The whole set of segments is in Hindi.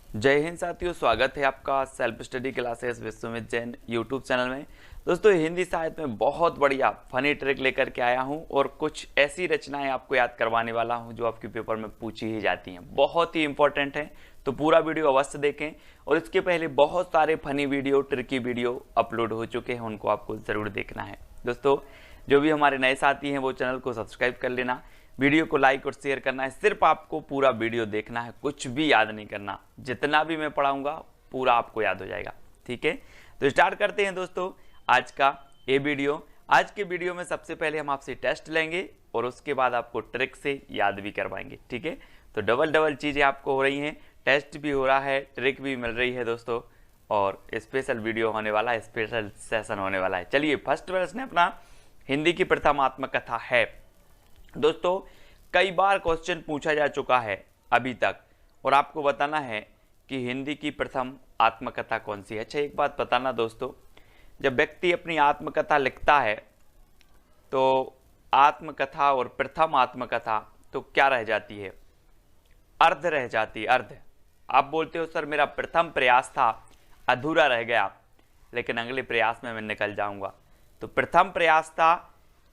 जय हिंद साथियों, स्वागत है आपका self study classes Vishwamit Jain YouTube channel में। दोस्तों, हिंदी साहित्य में बहुत बढ़िया फनी ट्रिक लेकर के आया हूं और कुछ ऐसी रचनाएं आपको याद करवाने वाला हूं जो आपके पेपर में पूछी ही जाती हैं, बहुत ही इंपॉर्टेंट है। तो पूरा वीडियो अवश्य देखें। और इसके पहले बहुत सारे funny video, tricky video upload हो चुके हैं, उनको आपको ज़रूर देखना है। दोस्तों, जो भी हमारे नए साथी हैं वो चैनल को सब्सक्राइब कर लेना, वीडियो को लाइक और शेयर करना है। सिर्फ आपको पूरा वीडियो देखना है, कुछ भी याद नहीं करना। जितना भी मैं पढ़ाऊंगा पूरा आपको याद हो जाएगा, ठीक है। तो स्टार्ट करते हैं दोस्तों आज का ये वीडियो। आज के वीडियो में सबसे पहले हम आपसे टेस्ट लेंगे और उसके बाद आपको ट्रिक से याद भी करवाएंगे, ठीक है। तो डबल चीज़ें आपको हो रही हैं, टेस्ट भी हो रहा है, ट्रिक भी मिल रही है दोस्तों, और स्पेशल वीडियो होने वाला है, स्पेशल सेशन होने वाला है। चलिए, फर्स्ट प्रश्न अपना हिंदी की प्रथम आत्मकथा है। दोस्तों, कई बार क्वेश्चन पूछा जा चुका है अभी तक, और आपको बताना है कि हिंदी की प्रथम आत्मकथा कौन सी है। अच्छा, एक बात बताना दोस्तों, जब व्यक्ति अपनी आत्मकथा लिखता है तो आत्मकथा और प्रथम आत्मकथा तो क्या रह जाती है? अर्ध रह जाती है, अर्ध। आप बोलते हो सर मेरा प्रथम प्रयास था, अधूरा रह गया, लेकिन अगले प्रयास में मैं निकल जाऊंगा। तो प्रथम प्रयास था,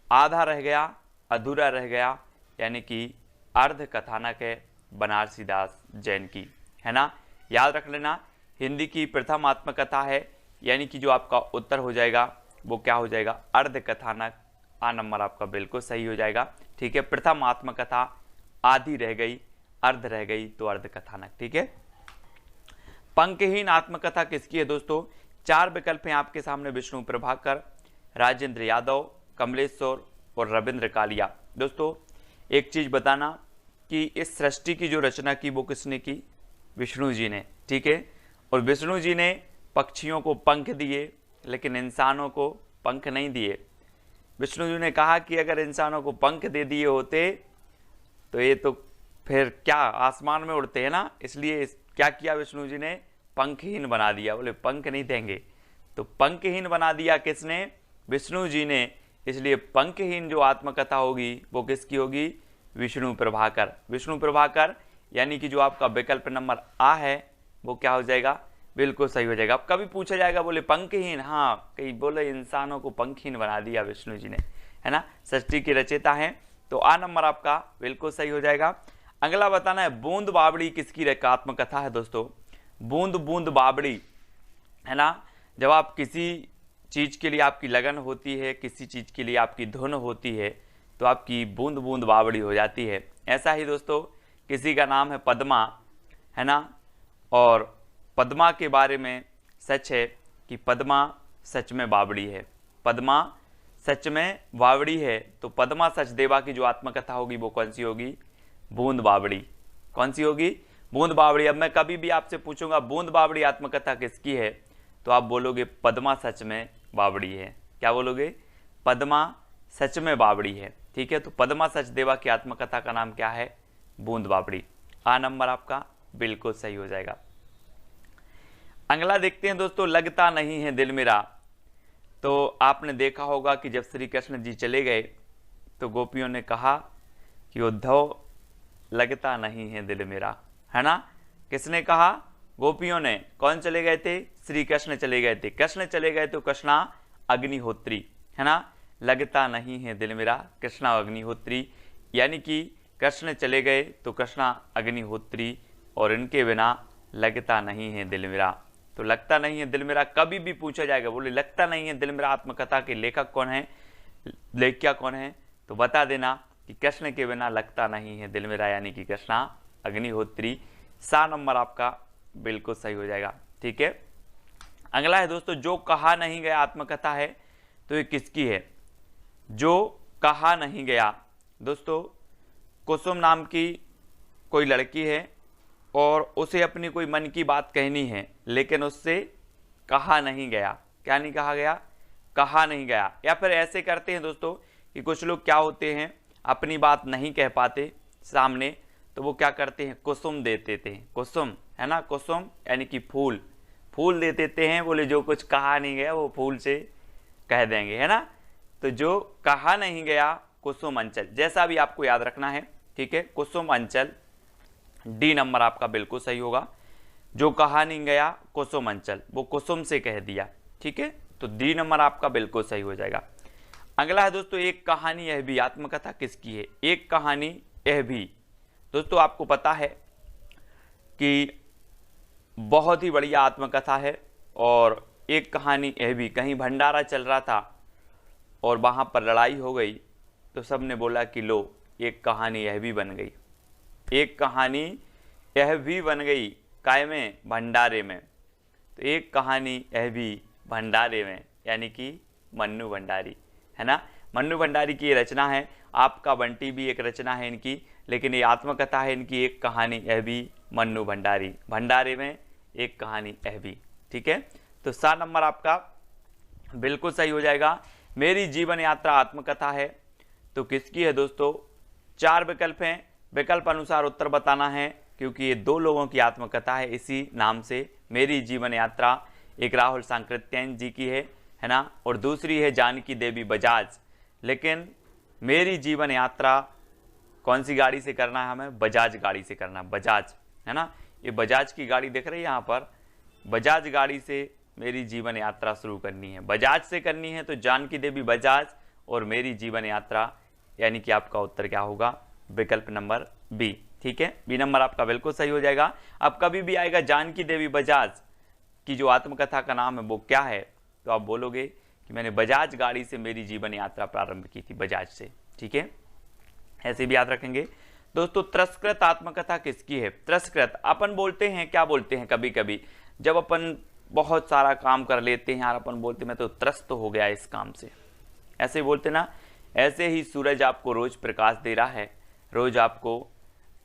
आधा रह गया, अधूरा रह गया, यानी कि अर्ध कथानक है बनारसी दास जैन की, है ना। याद रख लेना, हिंदी की प्रथम आत्मकथा है, यानी कि जो आपका उत्तर हो जाएगा वो क्या हो जाएगा? अर्ध कथानक। आ नंबर आपका बिल्कुल सही हो जाएगा, ठीक है। प्रथम आत्मकथा आधी रह गई, अर्ध रह गई, तो अर्ध कथानक, ठीक है। पंक्तिहीन आत्मकथा किसकी है दोस्तों? चार विकल्प हैं आपके सामने, विष्णु प्रभाकर, राजेंद्र यादव, कमलेश्वर और रविंद्र कालिया। दोस्तों, एक चीज बताना कि इस सृष्टि की जो रचना की वो किसने की? विष्णु जी ने, ठीक है। और विष्णु जी ने पक्षियों को पंख दिए, लेकिन इंसानों को पंख नहीं दिए। विष्णु जी ने कहा कि अगर इंसानों को पंख दे दिए होते तो ये तो फिर क्या आसमान में उड़ते हैं ना, इसलिए क्या किया विष्णु जी ने? पंखहीन बना दिया। बोले पंख नहीं देंगे, तो पंखहीन बना दिया किसने? विष्णु जी ने। इसलिए पंखहीन जो आत्मकथा होगी वो किसकी होगी? विष्णु प्रभाकर। विष्णु प्रभाकर, यानी कि जो आपका विकल्प नंबर आ है वो क्या हो जाएगा? बिल्कुल सही हो जाएगा। अब कभी पूछा जाएगा बोले पंखहीन, हाँ कहीं बोले इंसानों को पंखहीन बना दिया विष्णु जी ने, है ना। सृष्टि के रचयिता हैं, तो आ नंबर आपका बिल्कुल सही हो जाएगा। अगला बताना है, बूंद बावड़ी किसकी आत्मकथा है दोस्तों? बूंद बूंद बावड़ी, है ना। जब आप किसी चीज के लिए आपकी लगन होती है, किसी चीज के लिए आपकी धुन होती है, तो आपकी बूंद बूंद बावड़ी हो जाती है। ऐसा ही दोस्तों, किसी का नाम है पद्मा, है ना, और पद्मा के बारे में सच है कि पद्मा सच में बावड़ी है। पद्मा सच में बावड़ी है, तो पद्मा सचदेवा की जो आत्मकथा होगी वो कौन सी होगी? बूंद बावड़ी। कौन सी होगी? बूंद बावड़ी। अब मैं कभी भी आपसे पूछूंगा बूंद बावड़ी आत्मकथा किसकी है, तो आप बोलोगे पद्मा सच में बावड़ी है। क्या बोलोगे? पद्मा सच में बावड़ी है, ठीक है। तो पद्मा सचदेवा की आत्मकथा का नाम क्या है? बूंद बावड़ी। आ नंबर आपका बिल्कुल सही हो जाएगा। अगला देखते हैं दोस्तों, लगता नहीं है दिल मेरा। तो आपने देखा होगा कि जब श्री कृष्ण जी चले गए तो गोपियों ने कहा कि उद्धव लगता नहीं है दिल मेरा, है ना। किसने कहा? गोपियों ने। कौन चले गए थे? श्री कृष्ण चले गए थे। कृष्ण चले गए तो कृष्णा अग्निहोत्री, है ना। लगता नहीं है दिल मेरा, कृष्णा अग्निहोत्री, यानी कि कृष्ण चले गए तो कृष्णा अग्निहोत्री, और इनके बिना लगता नहीं है दिल मेरा। तो लगता नहीं है दिल मेरा कभी भी पूछा जाएगा, बोले लगता नहीं है दिल मेरा आत्मकथा के लेखक कौन है, लेखिका कौन है, तो बता देना कि कृष्ण के बिना लगता नहीं है दिल मेरा, यानी कि कृष्णा अग्निहोत्री। सा नंबर आपका बिल्कुल सही हो जाएगा, ठीक है। अगला है दोस्तों, जो कहा नहीं गया आत्मकथा है, तो ये किसकी है? जो कहा नहीं गया। दोस्तों, कुसुम नाम की कोई लड़की है और उसे अपनी कोई मन की बात कहनी है, लेकिन उससे कहा नहीं गया। क्या नहीं कहा गया? कहा नहीं गया। या फिर ऐसे करते हैं दोस्तों कि कुछ लोग क्या होते हैं, अपनी बात नहीं कह पाते सामने, तो वो क्या करते हैं? कुसुम दे देते हैं। कुसुम, है ना, कुसुम यानी कि फूल, फूल दे देते हैं। बोले जो कुछ कहा नहीं गया वो फूल से कह देंगे, है ना। तो जो कहा नहीं गया कुसुम अंचल, जैसा भी आपको याद रखना है, ठीक है। कुसुम अंचल, डी नंबर आपका बिल्कुल सही होगा। जो कहानी गया कुसुम अंचल, वो कुसुम से कह दिया। ठीक है, तो डी नंबर आपका बिल्कुल सही हो जाएगा। अगला है दोस्तों, एक कहानी यह भी, आत्मकथा किसकी है? एक कहानी यह भी। दोस्तों आपको पता है कि बहुत ही बढ़िया आत्मकथा है, और एक कहानी यह भी, कहीं भंडारा चल रहा था और वहाँ पर लड़ाई हो गई, तो सब ने बोला कि लो एक कहानी यह भी बन गई, एक कहानी यह भी बन गई, काय में? भंडारे में। तो एक कहानी यह भी भंडारे में, यानी कि मन्नू भंडारी, है ना। मन्नू भंडारी की ये रचना है। आपका बंटी भी एक रचना है इनकी, लेकिन ये आत्मकथा है इनकी, एक कहानी यह भी मन्नू भंडारी, भंडारे में एक कहानी यह भी। ठीक है, तो 7 नंबर आपका बिल्कुल सही हो जाएगा। मेरी जीवन यात्रा आत्मकथा है, तो किसकी है दोस्तों? 4 विकल्प हैं, विकल्प अनुसार उत्तर बताना है, क्योंकि ये 2 लोगों की आत्मकथा है इसी नाम से, मेरी जीवन यात्रा। एक राहुल सांकृत्यायन जी की है ना, और दूसरी है जानकी देवी बजाज। लेकिन मेरी जीवन यात्रा कौन सी गाड़ी से करना है हमें? बजाज गाड़ी से करना है, बजाज, है ना। ये बजाज की गाड़ी दिख रही है यहाँ पर, बजाज गाड़ी से मेरी जीवन यात्रा शुरू करनी है, बजाज से करनी है, तो जानकी देवी बजाज और मेरी जीवन यात्रा, यानी कि आपका उत्तर क्या होगा? विकल्प नंबर बी। ठीक है, बी नंबर आपका बिल्कुल सही हो जाएगा। अब कभी भी आएगा जानकी देवी बजाज की जो आत्मकथा का नाम है वो क्या है, तो आप बोलोगे कि मैंने बजाज गाड़ी से मेरी जीवन यात्रा प्रारंभ की थी, बजाज से। ठीक है, ऐसे भी याद रखेंगे। दोस्तों तिरस्कृत आत्मकथा किसकी है? तिरस्कृत अपन बोलते हैं, क्या बोलते हैं कभी कभी जब अपन बहुत सारा काम कर लेते हैं यार, अपन बोलते मैं तो त्रस्त हो गया इस काम से, ऐसे बोलते ना। ऐसे ही सूरज आपको रोज प्रकाश दे रहा है, रोज आपको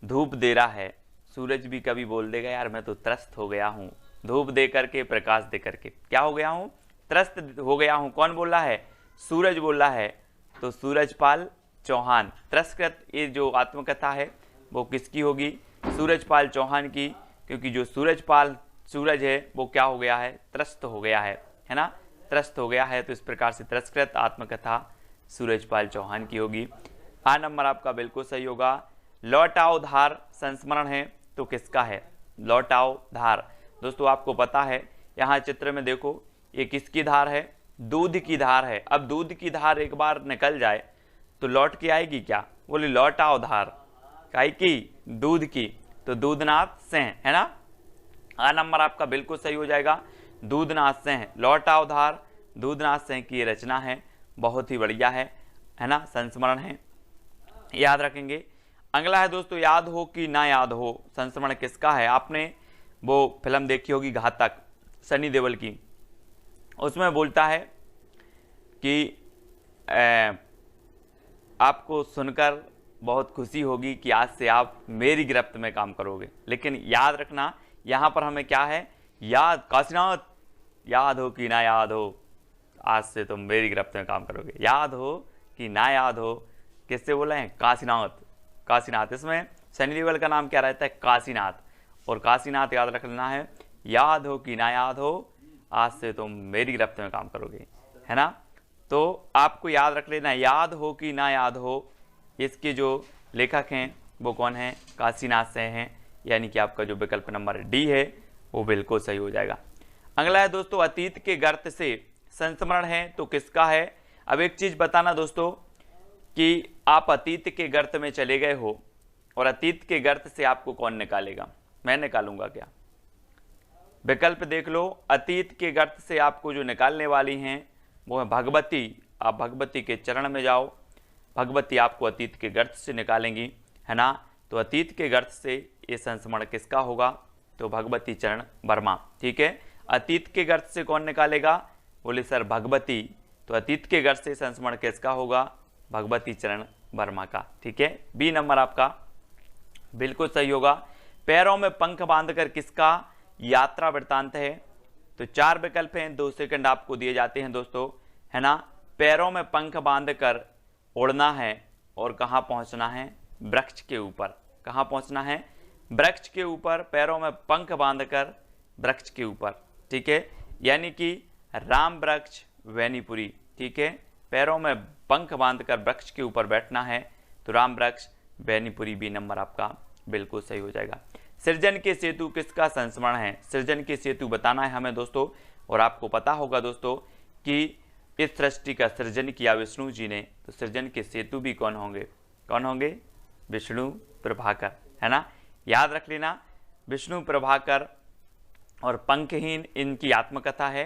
धूप दे रहा है, सूरज भी कभी बोल देगा यार मैं तो त्रस्त हो गया हूँ, धूप दे करके, प्रकाश दे करके क्या हो गया हूँ? त्रस्त हो गया हूँ। कौन बोल रहा है? सूरज बोल रहा है। तो सूरजपाल चौहान, तिरस्कृत ये जो आत्मकथा है वो किसकी होगी? सूरजपाल चौहान की, क्योंकि जो सूरज है वो क्या हो गया है? त्रस्त हो गया है ना, त्रस्त हो गया है। तो इस प्रकार से तिरस्कृत आत्मकथा सूरजपाल चौहान की होगी। आ नंबर आपका बिल्कुल सही होगा। लौटाओ धार संस्मरण है, तो किसका है? लौटाओ धार। दोस्तों आपको पता है, यहाँ चित्र में देखो, ये किसकी धार है? दूध की धार है। अब दूध की धार एक बार निकल जाए तो लौट के आएगी क्या? बोले लौटाओ धार, काई की? दूध की। तो दूधनाथ सिंह, है ना। आ नंबर आपका बिल्कुल सही हो जाएगा, दूधनाथ सिंह। लौटाओ धार दूधनाथ सिंह की रचना है, बहुत ही बढ़िया है ना, संस्मरण है, याद रखेंगे। अगला है दोस्तों, याद हो कि ना याद हो, संस्मरण किसका है? आपने वो फिल्म देखी होगी घातक, सनी देओल की, उसमें बोलता है कि आपको सुनकर बहुत खुशी होगी कि आज से आप मेरी गिरफ्त में काम करोगे। लेकिन याद रखना यहाँ पर हमें क्या है? याद, काशीनाथ, याद हो कि ना याद हो, आज से तुम मेरी गिरफ्त में काम करोगे। याद हो कि ना याद हो, किससे बोला है? काशीनाथ, काशीनाथ। इसमें सनी देओल का नाम क्या रहता है? काशीनाथ। और काशीनाथ याद रख लेना है, याद हो कि ना याद हो, आज से तुम मेरी गिरफ्त में काम करोगे, है ना। तो आपको याद रख लेना, याद हो कि ना याद हो, इसके जो लेखक हैं वो कौन है? काशीनाथ से हैं, यानी कि आपका जो विकल्प नंबर डी है वो बिल्कुल सही हो जाएगा। अगला है दोस्तों, अतीत के गर्त से संस्मरण है, तो किसका है? अब एक चीज बताना दोस्तों कि आप अतीत के गर्त में चले गए हो, और अतीत के गर्त से आपको कौन निकालेगा? मैं निकालूंगा क्या? विकल्प देख लो, अतीत के गर्त से आपको जो निकालने वाली हैं वो है भगवती। आप भगवती के चरण में जाओ, भगवती आपको अतीत के गर्त से निकालेंगी, है ना। तो अतीत के गर्त से ये संस्मरण किसका होगा? तो भगवती चरण वर्मा। ठीक है, अतीत के गर्त से कौन निकालेगा? बोले सर भगवती। तो अतीत के गर्त से संस्मरण किसका होगा? भगवती चरण वर्मा का। ठीक है, बी नंबर आपका बिल्कुल सही होगा। पैरों में पंख बांधकर किसका यात्रा वृत्तांत है? तो 4 विकल्प हैं, 2 सेकंड आपको दिए जाते हैं दोस्तों, है ना। पैरों में पंख बांधकर उड़ना है, और कहाँ पहुंचना है? वृक्ष के ऊपर। कहाँ पहुंचना है? वृक्ष के ऊपर। पैरों में पंख बांधकर वृक्ष के ऊपर। ठीक है, यानी कि राम वृक्ष वैनीपुरी। ठीक है, पैरों में पंख बांधकर वृक्ष के ऊपर बैठना है, तो राम वृक्ष वैनीपुरी, बी नंबर आपका बिल्कुल सही हो जाएगा। सृजन के सेतु किसका संस्मरण है? सृजन के सेतु बताना है हमें दोस्तों। और आपको पता होगा दोस्तों कि इस सृष्टि का सृजन किया विष्णु जी ने, तो सृजन के सेतु भी कौन होंगे? कौन होंगे? विष्णु प्रभाकर, है ना। याद रख लेना, विष्णु प्रभाकर और पंखहीन इनकी आत्मकथा है।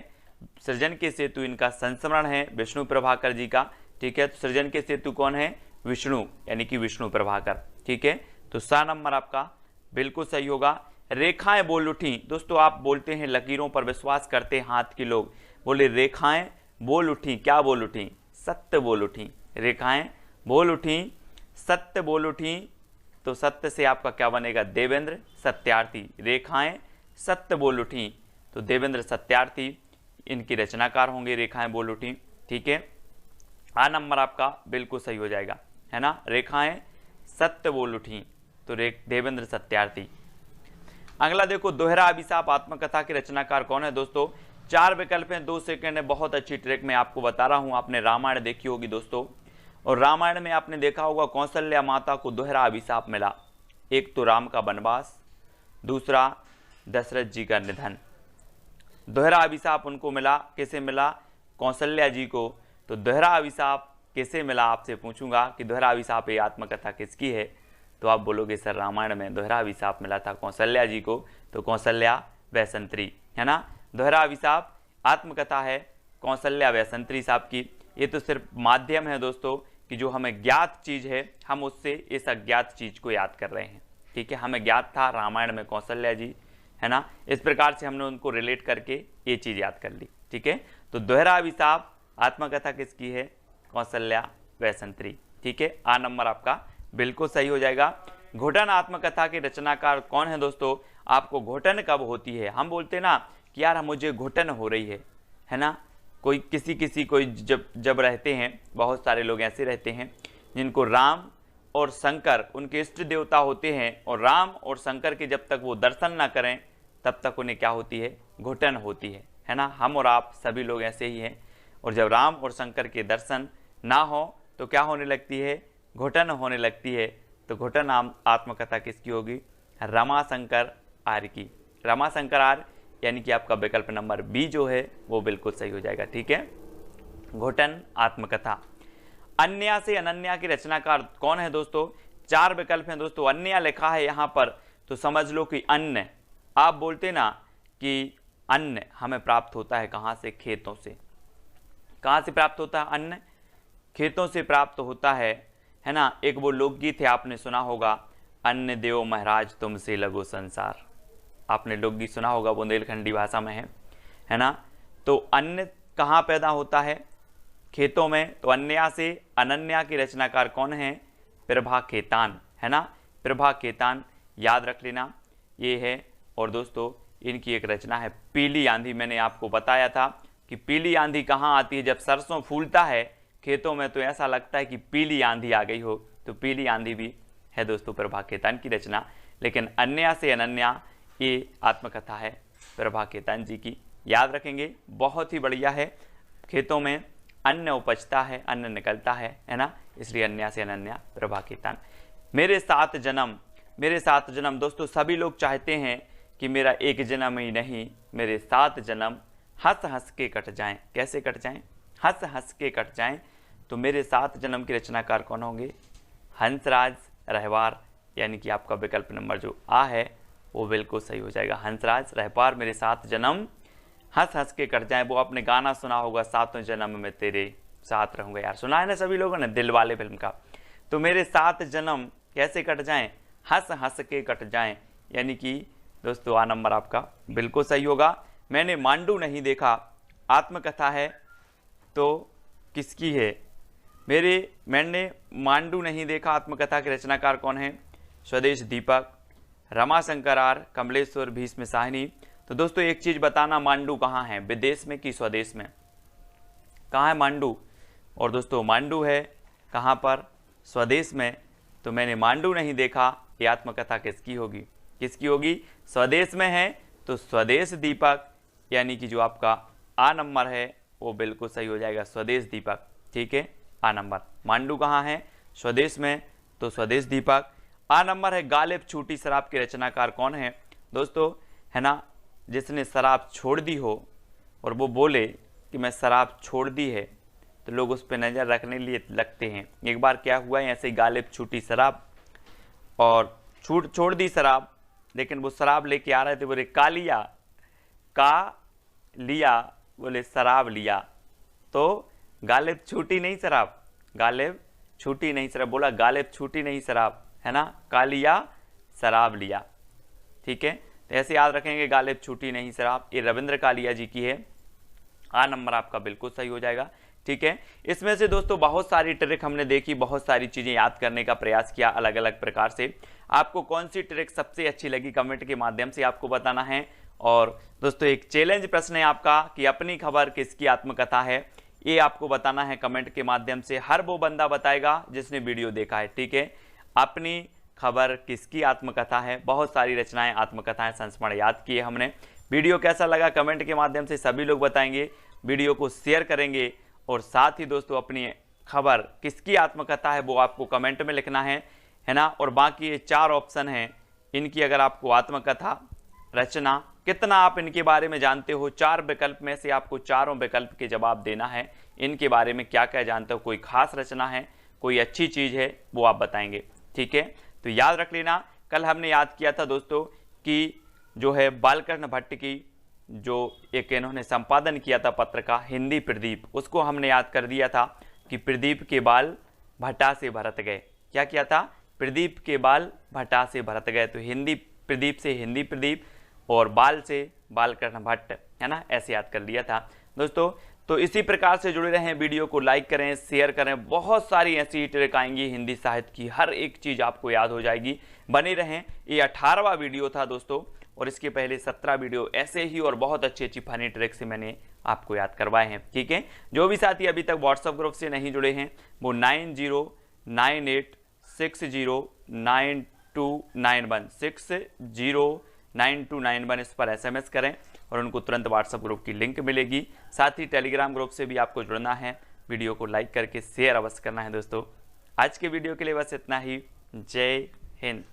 सृजन के सेतु इनका संस्मरण है विष्णु प्रभाकर जी का, ठीक है। तो सृजन के सेतु कौन है? विष्णु, यानी कि विष्णु प्रभाकर, ठीक है। तो सा नंबर आपका बिल्कुल सही होगा। रेखाएं बोल उठी, दोस्तों आप बोलते हैं लकीरों पर विश्वास करते हैं हाथ के लोग, बोले रेखाएं बोल उठी, क्या बोल उठी? सत्य बोल उठी। रेखाएं बोल उठी, सत्य बोल उठी, तो सत्य से आपका क्या बनेगा? देवेंद्र सत्यार्थी। रेखाएं सत्य बोल उठी, तो देवेंद्र सत्यार्थी इनकी रचनाकार होंगे, रेखाएं बोल उठी, ठीक है। आ नंबर आपका बिल्कुल सही हो जाएगा, है ना। रेखाएं सत्य बोल उठी, तो देवेंद्र सत्यार्थी। अगला देखो, दोहरा अभिशाप आत्मकथा के रचनाकार कौन है? दोस्तों 4 विकल्प हैं, 2 सेकंड है, बहुत अच्छी ट्रिक में आपको बता रहा हूं। आपने रामायण देखी होगी दोस्तों, और रामायण में आपने देखा होगा कौशल्या माता को दोहरा अभिशाप मिला। एक तो राम का वनवास, दूसरा दशरथ जी का निधन। दोहरा अभिशाप उनको मिला, कैसे मिला? कौशल्या जी को। तो दोहरा अभिशाप कैसे मिला आपसे पूछूंगा कि दोहरा अभिशाप ये आत्मकथा किसकी है? तो आप बोलोगे सर रामायण में दोहरा अभिशाप मिला था कौशल्या जी को, तो कौशल्या वैसंतरी, है ना। दोहरा अभिशाप आत्मकथा है कौशल्या वैसंतरी साहब की। ये तो सिर्फ माध्यम है दोस्तों कि जो हमें ज्ञात चीज़ है हम उससे इस अज्ञात चीज़ को याद कर रहे हैं, ठीक है। हमें ज्ञात था रामायण में कौशल्या जी, है ना, इस प्रकार से हमने उनको रिलेट करके ये चीज़ याद कर ली, ठीक है। तो दोहरा अभिशाप आत्मकथा किसकी है? कौशल्या वैसंतरी, ठीक है। आ नंबर आपका बिल्कुल सही हो जाएगा। घुटन आत्मकथा के रचनाकार कौन है दोस्तों? आपको घुटन कब होती है? हम बोलते ना कि यार मुझे घुटन हो रही है ना। कोई कोई जब रहते हैं, बहुत सारे लोग ऐसे रहते हैं जिनको राम और शंकर उनके इष्ट देवता होते हैं, और राम और शंकर के जब तक वो दर्शन ना करें तब तक उन्हें क्या होती है? घुटन होती है ना। हम और आप सभी लोग ऐसे ही हैं, और जब राम और शंकर के दर्शन ना हो तो क्या होने लगती है? घुटन होने लगती है। तो घुटन आत्मकथा किसकी होगी? रमाशंकर आर्य की। रमाशंकर आर्य, यानी कि आपका विकल्प नंबर बी जो है वो बिल्कुल सही हो जाएगा, ठीक है। घुटन आत्मकथा। अन्या से अनन्या की रचनाकार कौन है दोस्तों? 4 विकल्प हैं दोस्तों। अन्या लिखा है यहाँ पर, तो समझ लो कि अन्न, आप बोलते ना कि अन्न हमें प्राप्त होता है कहाँ से? खेतों से। कहाँ से प्राप्त होता है अन्न? खेतों से प्राप्त होता है ना। एक वो लोकगीत है, आपने सुना होगा, अन्न देव महाराज तुमसे लगो संसार। आपने लोकगीत सुना होगा, बुंदेलखंडी भाषा में है ना। तो अन्न कहाँ पैदा होता है? खेतों में। तो अन्या से अनन्या की रचनाकार कौन है? प्रभा खेतान, है ना। प्रभा खेतान याद रख लेना, ये है। और दोस्तों इनकी एक रचना है पीली आंधी। मैंने आपको बताया था कि पीली आंधी कहाँ आती है? जब सरसों फूलता है खेतों में तो ऐसा लगता है कि पीली आंधी आ गई हो, तो पीली आंधी भी है दोस्तों प्रभा खेतान की रचना। लेकिन अन्या से अनन्या ये आत्मकथा है प्रभा खेतान जी की, याद रखेंगे, बहुत ही बढ़िया है। खेतों में अन्न उपजता है, अन्न निकलता है ना, इसलिए अन्या से अनन्या प्रभा खेतान। मेरे 7 जन्म, मेरे 7 जन्म दोस्तों सभी लोग चाहते हैं कि मेरा एक जन्म ही नहीं, मेरे 7 जन्म हंस हंस के कट जाएं। कैसे कट जाएं? हंस हंस के कट जाएं। तो मेरे 7 जन्म के रचनाकार कौन होंगे? हंसराज रहवार, यानी कि आपका विकल्प नंबर जो आ है वो बिल्कुल सही हो जाएगा। हंसराज रहवार, मेरे 7 जन्म हंस हंस के कट जाएं। वो आपने गाना सुना होगा, 7वें जन्म में तेरे साथ रहूंगा, यार सुना है ना सभी लोगों ने, दिल वाले फिल्म का। तो मेरे 7 जन्म कैसे कट जाएं? हंस हंस के कट जाएं, यानी कि दोस्तों आ नंबर आपका बिल्कुल सही होगा। मैंने मांडू नहीं देखा आत्मकथा है, तो किसकी है? मैंने मांडू नहीं देखा आत्मकथा के रचनाकार कौन है? स्वदेश दीपक, रमाशंकर आर्य, कमलेश्वर, भीष्म साहनी। तो दोस्तों एक चीज बताना, मांडू कहाँ है? विदेश में कि स्वदेश में? कहाँ है मांडू? और दोस्तों मांडू है कहाँ पर? स्वदेश में। तो मैंने मांडू नहीं देखा, ये आत्मकथा किसकी होगी? किसकी होगी? स्वदेश में है, तो स्वदेश दीपक, यानी कि जो आपका आ नंबर है वो बिल्कुल सही हो जाएगा, स्वदेश दीपक, ठीक है। आ नंबर। मांडू कहाँ है? स्वदेश में, तो स्वदेश दीपक। आ नंबर है गालिब छूटी शराब के रचनाकार कौन है दोस्तों, है ना, जिसने शराब छोड़ दी हो और वो बोले कि मैं शराब छोड़ दी है तो लोग उस पर नज़र रखने लिए लगते हैं। एक बार क्या हुआ, ऐसे ही गालिब छूटी शराब और छोड़ दी शराब, लेकिन वो शराब लेके आ रहे थे, बोले का लिया, का लिया, बोले शराब लिया, तो गालिब छूटी नहीं शराब, गालिब छूटी नहीं शराब, बोला गालिब छूटी नहीं शराब, है ना, का लिया शराब लिया। ठीक है, तो ऐसे याद रखेंगे, गालिब छूटी नहीं शराब, ये रविंद्र कालिया जी की है। आ नंबर आपका बिल्कुल सही हो जाएगा। ठीक है, इसमें से दोस्तों बहुत सारी ट्रिक हमने देखी, बहुत सारी चीजें याद करने का प्रयास किया अलग अलग प्रकार से। आपको कौन सी ट्रिक सबसे अच्छी लगी कमेंट के माध्यम से आपको बताना है। और दोस्तों एक चैलेंज प्रश्न है आपका कि अपनी खबर किसकी आत्मकथा है, ये आपको बताना है कमेंट के माध्यम से। हर वो बंदा बताएगा जिसने वीडियो देखा है। ठीक है, अपनी खबर किसकी आत्मकथा है, बहुत सारी रचनाएं आत्मकथाएं संस्मरण याद किए हमने। वीडियो कैसा लगा कमेंट के माध्यम से सभी लोग बताएंगे, वीडियो को शेयर करेंगे और साथ ही दोस्तों अपनी खबर किसकी आत्मकथा है वो आपको कमेंट में लिखना है ना। और बाकी ये 4 ऑप्शन हैं, इनकी अगर आपको आत्मकथा रचना कितना आप इनके बारे में जानते हो, 4 विकल्प में से आपको चारों विकल्प के जवाब देना है। इनके बारे में क्या क्या जानते हो, कोई खास रचना है, कोई अच्छी चीज़ है, वो आप बताएंगे। ठीक है, तो याद रख लेना, कल हमने याद किया था दोस्तों कि जो है बालकृष्ण भट्ट की जो एक इन्होंने संपादन किया था पत्र का हिंदी प्रदीप, उसको हमने याद कर दिया था कि प्रदीप के बाल भट्टा से भरत गए। क्या किया था, प्रदीप के बाल भट्टा से भरत गए, तो हिंदी प्रदीप से हिंदी प्रदीप और बाल से बालकृष्ण भट्ट, है ना, ऐसे याद कर लिया था दोस्तों। तो इसी प्रकार से जुड़े रहें, वीडियो को लाइक करें, शेयर करें, बहुत सारी ऐसी ट्रिक आएंगी हिंदी साहित्य की, हर एक चीज़ आपको याद हो जाएगी। बने रहें, ये 18वां वीडियो था दोस्तों, और इसके पहले 17 वीडियो ऐसे ही और बहुत अच्छी अच्छी फनी ट्रिक से मैंने आपको याद करवाए हैं। ठीक है, जो भी साथी अभी तक व्हाट्सएप ग्रुप से नहीं जुड़े हैं वो 9098609291 609291 इस पर SMS करें और उनको तुरंत व्हाट्सएप ग्रुप की लिंक मिलेगी। साथ ही टेलीग्राम ग्रुप से भी आपको जुड़ना है, वीडियो को लाइक करके शेयर अवश्य करना है दोस्तों। आज के वीडियो के लिए बस इतना ही। जय हिंद।